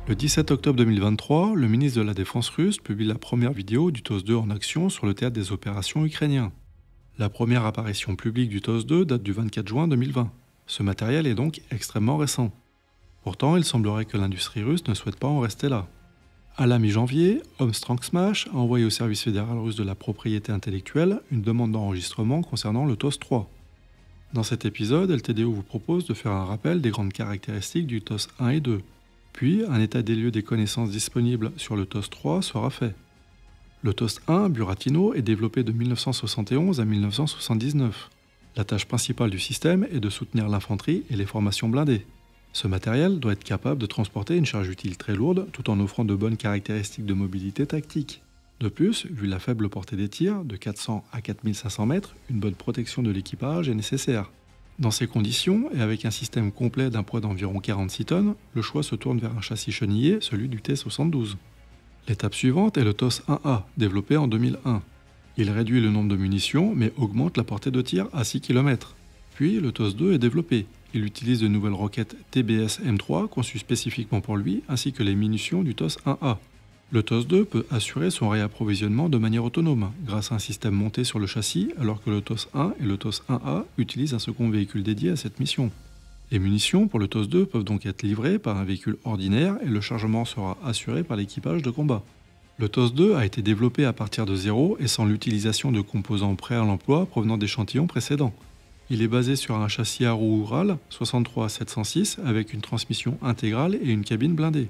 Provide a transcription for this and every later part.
Le 17 octobre 2023, le ministre de la Défense russe publie la première vidéo du TOS-2 en action sur le théâtre des opérations ukrainiens. La première apparition publique du TOS-2 date du 24 juin 2020. Ce matériel est donc extrêmement récent. Pourtant, il semblerait que l'industrie russe ne souhaite pas en rester là. À la mi-janvier, Omstrang-Smash a envoyé au service fédéral russe de la propriété intellectuelle une demande d'enregistrement concernant le TOS-3. Dans cet épisode, LTDO vous propose de faire un rappel des grandes caractéristiques du TOS 1 et 2. Puis, un état des lieux des connaissances disponibles sur le TOS 3 sera fait. Le TOS 1, Buratino, est développé de 1971 à 1979. La tâche principale du système est de soutenir l'infanterie et les formations blindées. Ce matériel doit être capable de transporter une charge utile très lourde tout en offrant de bonnes caractéristiques de mobilité tactique. De plus, vu la faible portée des tirs, de 400 à 4500 mètres, une bonne protection de l'équipage est nécessaire. Dans ces conditions, et avec un système complet d'un poids d'environ 46 tonnes, le choix se tourne vers un châssis chenillé, celui du T-72. L'étape suivante est le TOS 1A, développé en 2001. Il réduit le nombre de munitions, mais augmente la portée de tir à 6 km. Puis, le TOS 2 est développé. Il utilise de nouvelles roquettes TBS M3 conçues spécifiquement pour lui, ainsi que les munitions du TOS 1A. Le TOS 2 peut assurer son réapprovisionnement de manière autonome, grâce à un système monté sur le châssis, alors que le TOS 1 et le TOS 1A utilisent un second véhicule dédié à cette mission. Les munitions pour le TOS 2 peuvent donc être livrées par un véhicule ordinaire et le chargement sera assuré par l'équipage de combat. Le TOS 2 a été développé à partir de zéro et sans l'utilisation de composants prêts à l'emploi provenant d'échantillons précédents. Il est basé sur un châssis à roues Ural 63-706 avec une transmission intégrale et une cabine blindée.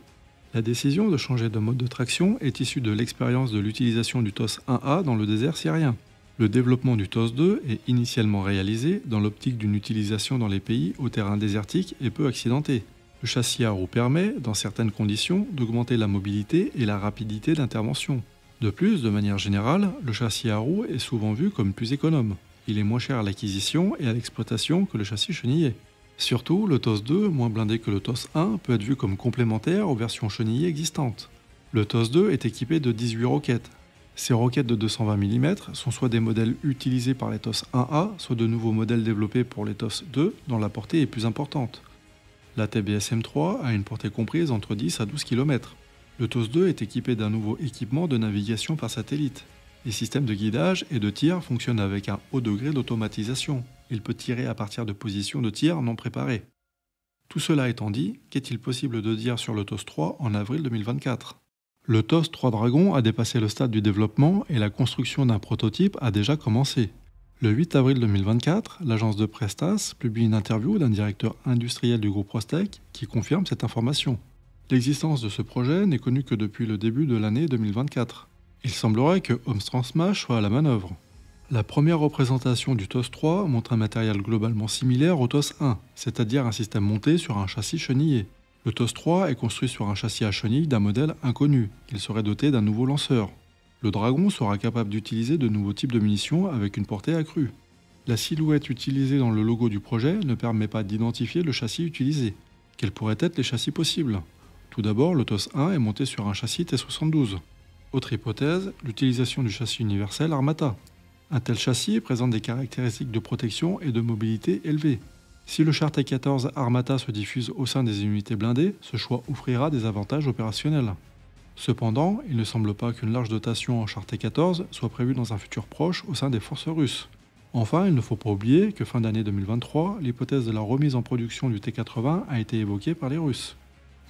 La décision de changer de mode de traction est issue de l'expérience de l'utilisation du TOS 1A dans le désert syrien. Le développement du TOS 2 est initialement réalisé dans l'optique d'une utilisation dans les pays aux terrains désertiques et peu accidentés. Le châssis à roues permet, dans certaines conditions, d'augmenter la mobilité et la rapidité d'intervention. De plus, de manière générale, le châssis à roues est souvent vu comme plus économe. Il est moins cher à l'acquisition et à l'exploitation que le châssis chenillé. Surtout, le TOS 2, moins blindé que le TOS 1, peut être vu comme complémentaire aux versions chenillées existantes. Le TOS 2 est équipé de 18 roquettes. Ces roquettes de 220 mm sont soit des modèles utilisés par les TOS 1A, soit de nouveaux modèles développés pour les TOS 2 dont la portée est plus importante. La TBS M3 a une portée comprise entre 10 à 12 km. Le TOS 2 est équipé d'un nouveau équipement de navigation par satellite. Les systèmes de guidage et de tir fonctionnent avec un haut degré d'automatisation. Il peut tirer à partir de positions de tir non préparées. Tout cela étant dit, qu'est-il possible de dire sur le TOS 3 en avril 2024 ? Le TOS 3 Dragon a dépassé le stade du développement et la construction d'un prototype a déjà commencé. Le 8 avril 2024, l'agence de presse TASS publie une interview d'un directeur industriel du groupe Rostec qui confirme cette information. L'existence de ce projet n'est connue que depuis le début de l'année 2024. Il semblerait que Omstrang-Smash soit à la manœuvre. La première représentation du TOS 3 montre un matériel globalement similaire au TOS 1, c'est-à-dire un système monté sur un châssis chenillé. Le TOS 3 est construit sur un châssis à chenilles d'un modèle inconnu. Il serait doté d'un nouveau lanceur. Le Dragon sera capable d'utiliser de nouveaux types de munitions avec une portée accrue. La silhouette utilisée dans le logo du projet ne permet pas d'identifier le châssis utilisé. Quels pourraient être les châssis possibles ? Tout d'abord, le TOS 1 est monté sur un châssis T-72. Autre hypothèse, l'utilisation du châssis universel Armata. Un tel châssis présente des caractéristiques de protection et de mobilité élevées. Si le char T-14 Armata se diffuse au sein des unités blindées, ce choix offrira des avantages opérationnels. Cependant, il ne semble pas qu'une large dotation en char T-14 soit prévue dans un futur proche au sein des forces russes. Enfin, il ne faut pas oublier que fin d'année 2023, l'hypothèse de la remise en production du T-80 a été évoquée par les Russes.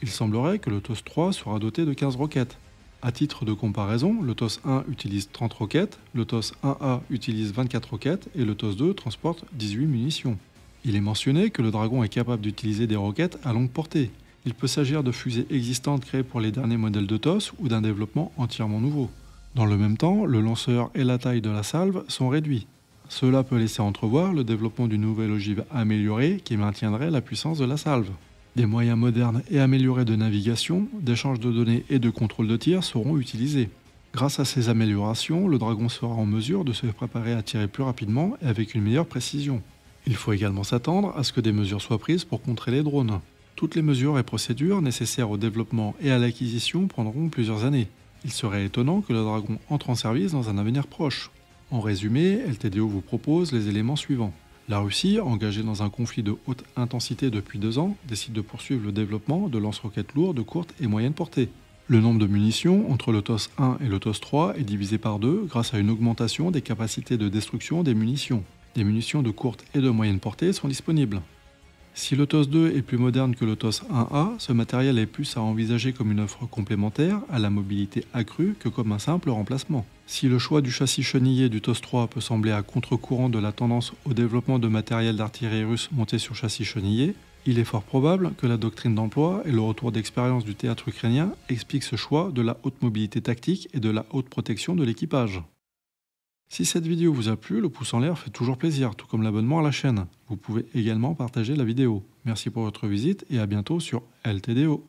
Il semblerait que le TOS 3 sera doté de 15 roquettes. À titre de comparaison, le TOS 1 utilise 30 roquettes, le TOS 1A utilise 24 roquettes et le TOS 2 transporte 18 munitions. Il est mentionné que le Dragon est capable d'utiliser des roquettes à longue portée. Il peut s'agir de fusées existantes créées pour les derniers modèles de TOS ou d'un développement entièrement nouveau. Dans le même temps, le lanceur et la taille de la salve sont réduits. Cela peut laisser entrevoir le développement d'une nouvelle ogive améliorée qui maintiendrait la puissance de la salve. Des moyens modernes et améliorés de navigation, d'échange de données et de contrôle de tir seront utilisés. Grâce à ces améliorations, le Dragon sera en mesure de se préparer à tirer plus rapidement et avec une meilleure précision. Il faut également s'attendre à ce que des mesures soient prises pour contrer les drones. Toutes les mesures et procédures nécessaires au développement et à l'acquisition prendront plusieurs années. Il serait étonnant que le Dragon entre en service dans un avenir proche. En résumé, LTDO vous propose les éléments suivants. La Russie, engagée dans un conflit de haute intensité depuis 2 ans, décide de poursuivre le développement de lance-roquettes lourdes de courte et moyenne portée. Le nombre de munitions entre le TOS 1 et le TOS 3 est divisé par 2 grâce à une augmentation des capacités de destruction des munitions. Des munitions de courte et de moyenne portée sont disponibles. Si le TOS 2 est plus moderne que le TOS 1A, ce matériel est plus à envisager comme une offre complémentaire à la mobilité accrue que comme un simple remplacement. Si le choix du châssis chenillé du TOS 3 peut sembler à contre-courant de la tendance au développement de matériel d'artillerie russe monté sur châssis chenillé, il est fort probable que la doctrine d'emploi et le retour d'expérience du théâtre ukrainien expliquent ce choix de la haute mobilité tactique et de la haute protection de l'équipage. Si cette vidéo vous a plu, le pouce en l'air fait toujours plaisir, tout comme l'abonnement à la chaîne. Vous pouvez également partager la vidéo. Merci pour votre visite et à bientôt sur LTDO.